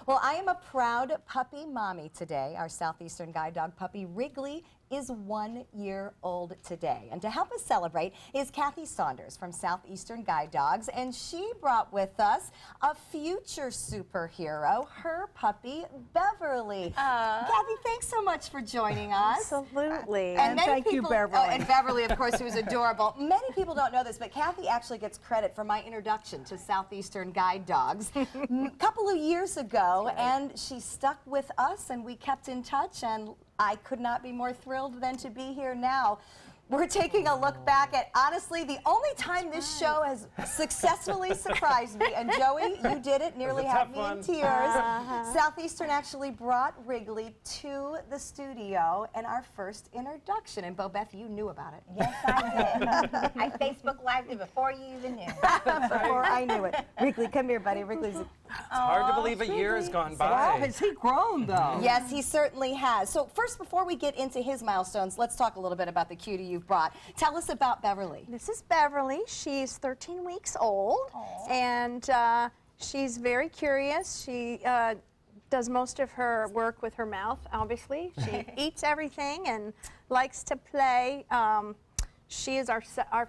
Well, I am a proud puppy mommy today. Our Southeastern Guide Dog puppy, Wrigley, is 1 year old today. And to help us celebrate is Kathy Saunders from Southeastern Guide Dogs. And she brought with us a future superhero, her puppy, Beverly. Kathy, thanks so much for joining us. Absolutely. And thank you, Beverly. And Beverly, of course, who's adorable. Many people don't know this, but Kathy actually gets credit for my introduction to Southeastern Guide Dogs a couple of years ago, and she stuck with us, and we kept in touch, and I could not be more thrilled than to be here now. We're taking a look back at, honestly, the only time this show has successfully surprised me. And Joey, you did it, nearly had me in tears. Southeastern actually brought Wrigley to the studio and our first introduction. And Bobeth, you knew about it. Yes, I did. I Facebook Lived it before you even knew. Before I knew it. Wrigley, come here, buddy. Wrigley's It's hard to believe a year has gone by. Wow, has he grown, though? Yes, he certainly has. So first, before we get into his milestones, let's talk a little bit about the cutie you've brought. Tell us about Beverly. This is Beverly. She's 13 weeks old, and she's very curious. She does most of her work with her mouth, obviously. She eats everything and likes to play. She is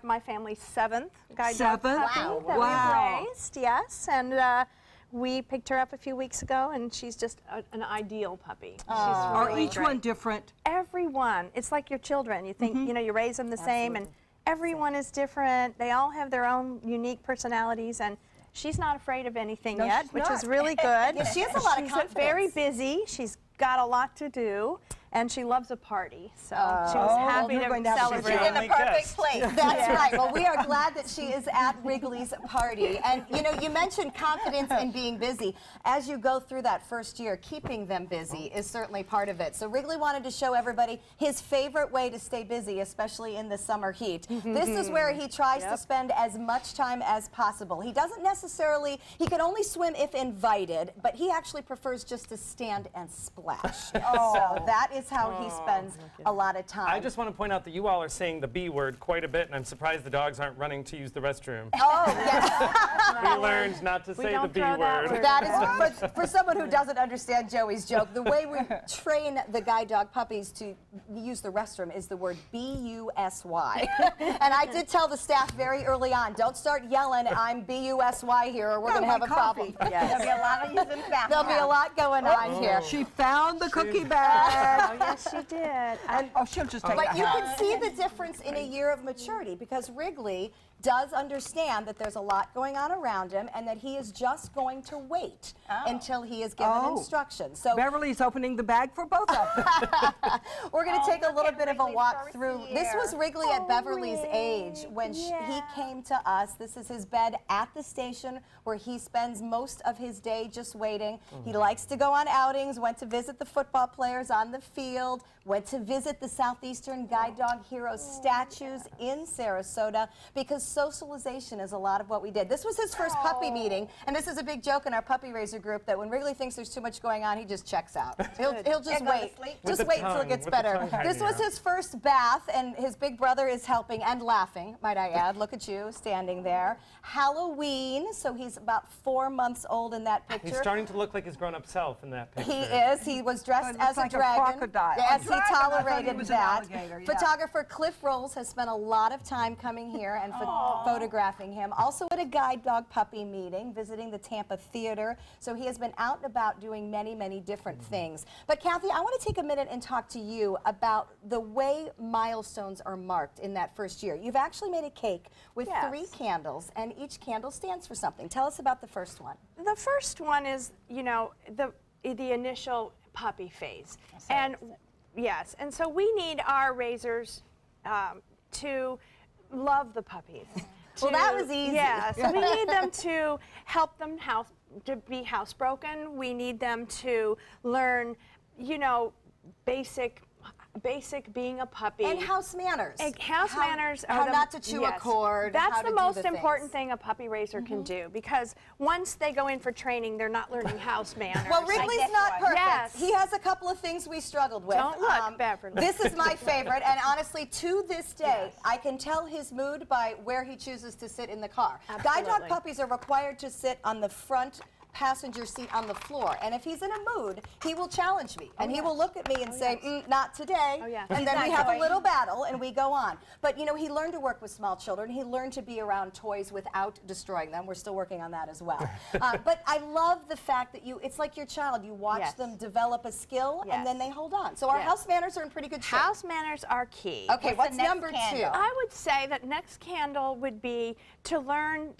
my family's seventh guide dog puppy that we've raised. Yes, and we picked her up a few weeks ago, and she's just an ideal puppy. She's Are really each great. one different? Everyone. It's like your children. You think, you know, you raise them the same, and everyone is different. They all have their own unique personalities, and she's not afraid of anything yet, which is really good. Yeah, she has a lot of She's confidence. very busy. She's got a lot to do, and she loves a party. So she was happy you're going to have to celebrate. She's in the perfect place. That's right. Well, we are glad that she is at Wrigley's party. And, you know, you mentioned confidence in being busy. As you go through that first year, keeping them busy is certainly part of it. So Wrigley wanted to show everybody his favorite way to stay busy, especially in the summer heat. This is where he tries to spend as much time as possible. He doesn't necessarily, he can only swim if invited, but he actually prefers just to stand and splash. So that is how he spends a lot of time. I just want to point out that you all are saying the B word quite a bit, and I'm surprised the dogs aren't running to use the restroom. Oh, yes. We learned not to say the B word. That is, for someone who doesn't understand Joey's joke, the way we train the guide dog puppies to use the restroom is the word B-U-S-Y. And I did tell the staff very early on, don't start yelling, I'm B-U-S-Y here, or we're going to have a problem. There'll be a lot of using the bathroom. There'll be a lot going on here. She found the cookie bag. Oh, yes, she did. Oh, she'll just take But it. you can see the difference in a year of maturity, because Wrigley does understand that there's a lot going on around him and that he is just going to wait until he is given instructions. So Beverly's opening the bag for both of them. we're going to take a little bit of a Wrigley's walk first through. year. This was Wrigley at Beverly's age when he came to us. This is his bed at the station where he spends most of his day just waiting. He likes to go on outings, went to visit the football players on the field, went to visit the Southeastern Guide Dog Heroes statues in Sarasota, because socialization is a lot of what we did. This was his first puppy meeting, and this is a big joke in our puppy raiser group that when Wrigley thinks there's too much going on, he just checks out. He'll just wait. Just wait until it gets better. This was his first bath, and his big brother is helping and laughing, might I add. Look at you standing there. Halloween, so he's about 4 months old in that picture. He's starting to look like his grown-up self in that picture. He is. He was dressed as like a dragon. crocodile. Yes, he I thought he tolerated was an that. alligator, yeah. Photographer Cliff Rolls has spent a lot of time coming here and photographing him. Also at a guide dog puppy meeting, visiting the Tampa Theater. So he has been out and about doing many, many different things. But Kathy, I want to take a minute and talk to you about the way milestones are marked in that first year. You've actually made a cake with 3 candles, and each candle stands for something. Tell us about the first one. The first one is, you know, the initial puppy phase. And yes, and so we need our raisers to love the puppies. Well, that was easy. Yes, we need them to help them to be housebroken. We need them to learn, you know, basic being a puppy. And house manners. House manners are how the, not to chew a cord. That's how the to most do important thing a puppy raiser can do, because once they go in for training, they're not learning house manners. Well, Wrigley's not perfect. Yes. He has a couple of things we struggled with. Don't look, Beverly. This is my favorite, and honestly, to this day, I can tell his mood by where he chooses to sit in the car. Guide dog puppies are required to sit on the front passenger seat on the floor. And if he's in a mood, he will challenge me. And he will look at me and say, not today. Oh, yes. And He's then not we have a joining. little battle and we go on. But you know, he learned to work with small children. He learned to be around toys without destroying them. We're still working on that as well. But I love the fact that it's like your child. You watch Yes. them develop a skill Yes. and then they hold on. So our Yes. house manners are in pretty good shape. House manners are key. Okay, What's what's the next number candle? 2? I would say that next candle would be to learn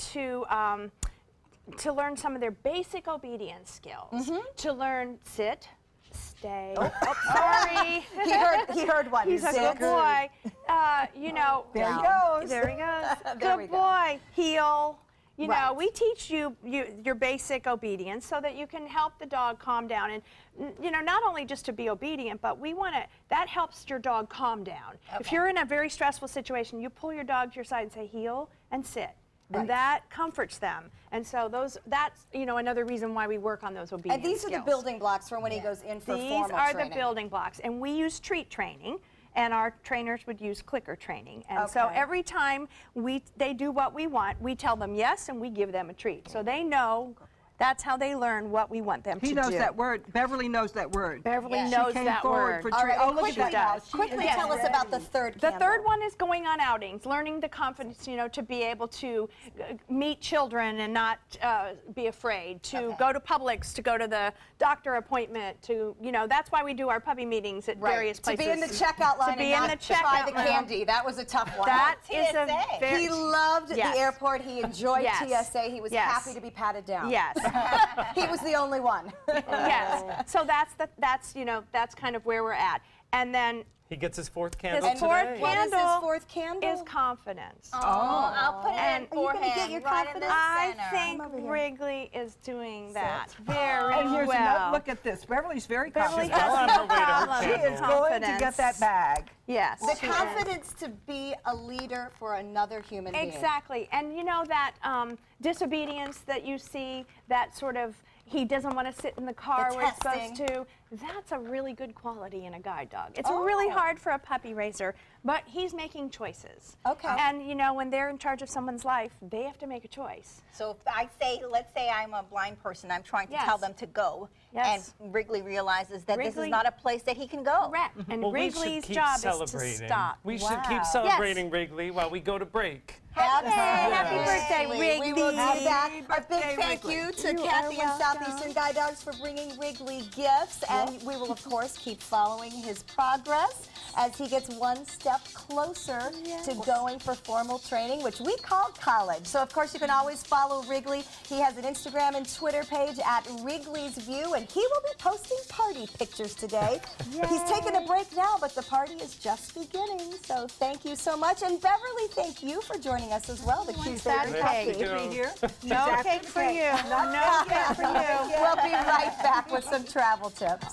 to learn some of their basic obedience skills. To learn sit, stay. Sorry. He heard one. He's a Sit. good boy. You know. There he goes. There he goes. There we Good go. boy. Heel. You know, Right. we teach you your basic obedience so that you can help the dog calm down. And, you know, not only just to be obedient, but that helps your dog calm down. If Okay. you're in a very stressful situation, you pull your dog to your side and say, heel and sit. Right. And that comforts them. And so that's, you know, another reason why we work on those obedience And these are the skills. building blocks for when he goes in for These formal are training. the building blocks. And we use treat training. And our trainers would use clicker training. And so Okay. every time they do what we want, we tell them yes and we give them a treat. So they know that's how they learn what we want them He to knows do. that word. Beverly knows that word. Beverly Yeah. She knows She came that forward word. for All treat. right, Oh, and look at quickly, that now. She quickly is tell us about the ready. third The candle. third one is going on outings, learning the confidence, you know, to be able to meet children and not be afraid, to go to Publix, to go to the doctor appointment, to, you know, that's why we do our puppy meetings at Right. various places. To be in the checkout line be and in not the try the checkout line. candy. That was a tough one. That is a TSA. very... He loved Yes. the airport. He enjoyed Yes. TSA. He was Yes. happy to be patted down. Yes. He was the only one. Yes. So that's you know, that's kind of where we're at. And then He gets his fourth candle his fourth today. What is his candle fourth candle? is confidence. Oh, I'll put it And- in Are you gonna forehand, get your right in the confidence? I center. think over here. Wrigley is doing that very And here's well. another look at this. Beverly's very Beverly confident. well has on no her way to her problem She with is going to get confidence. that bag. Yes. The she is. confidence to be a leader for another human being. Exactly. And you know that disobedience that you see, that sort of he doesn't want to sit in the car The where he's testing. supposed to, that's a really good quality in a guide dog. It's really hard for a puppy raiser, but he's making choices. Okay. And you know, when they're in charge of someone's life, they have to make a choice. So if I say, let's say I'm a blind person, I'm trying to Yes. tell them to go, Yes. and Wrigley realizes that this Wrigley- is not a place that he can go. Correct. And Well, we should Wrigley's keep job is celebrating. to stop. We should Wow. keep celebrating Wrigley while we go to break. Happy birthday, We will do Wrigley. that. A birthday, big thank Wrigley. you to You Kathy are and Southeastern Guide Dogs for bringing Wrigley gifts. And we will, of course, keep following his progress as he gets one step closer to going for formal training, which we call college. So, of course, you can always follow Wrigley. He has an Instagram and Twitter page at Wrigley's View, and he will be posting party pictures today. He's taking a break now, but the party is just beginning. So thank you so much. And Beverly, thank you for joining us as well. The Tuesday that Recap cake? Feed. Go. Here. No cake for you. No cake for you. We'll be right back with some travel tips.